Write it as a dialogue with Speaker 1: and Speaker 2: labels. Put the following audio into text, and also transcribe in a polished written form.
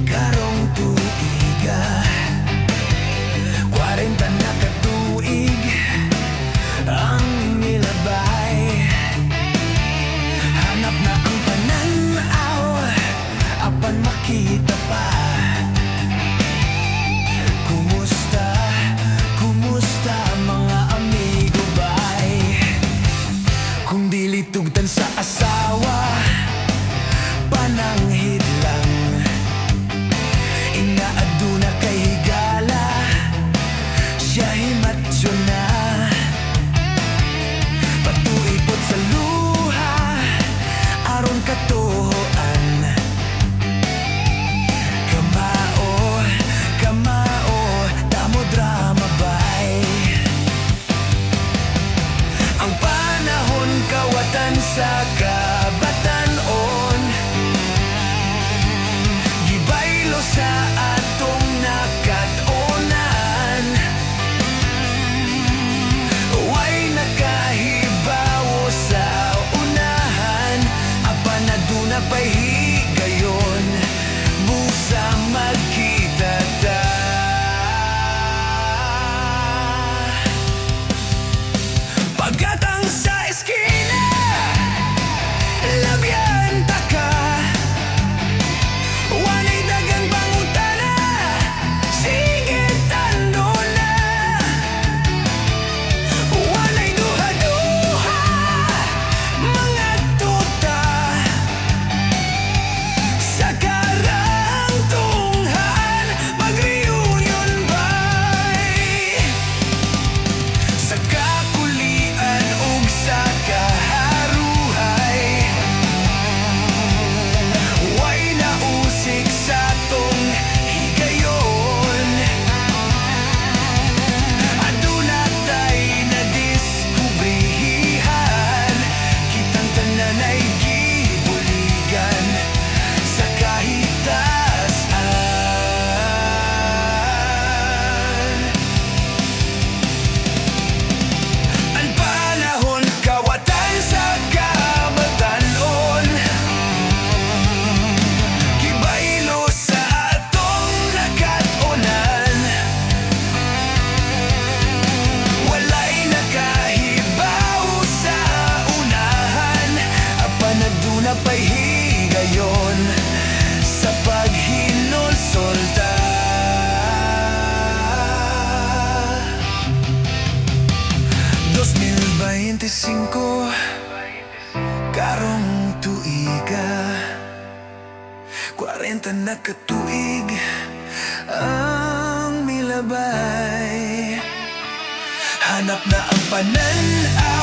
Speaker 1: karong tuiga, 40 na katuig ang milabay. Hanap na ang pananaw, apan makita pa. Kumusta, kumusta mga amigo bay? Kung dili tugtan sa asawa, pananghid lang. Inaaduna kay higala, siya himatyo na. Patuipot sa luha, aron katuhoan. Kamao, kamao, damo drama bay. Ang panahon kawatan sa kabatanon, gibaylo sa atong nakatonan. Way nakahibawo sa unahan, apan aduna pa'y higayon, busa magkita ta. Pagkatang sa eskina, labyan ta ka. Walay dagang pangutana, sige tando na. Walay duha-duha, mga tuta. Sa karang tunghan, mag-reunion bay. Sa kakulian ug sa kaharuhay, way nausik sa tong higayon. Aduna tay nadiskubrihan, kitang tanan ay gibuligan sa kahitasan. Ang panahon kawatan sa kabatanon, gibaylo sa atong nakatonan. Walay nakahibaw sa unahan, apan aduna pa'y higayon sa paghinulsolta. 2025, karong tuiga, 40 na katuig ang milabay. Hanap na ang pananaw,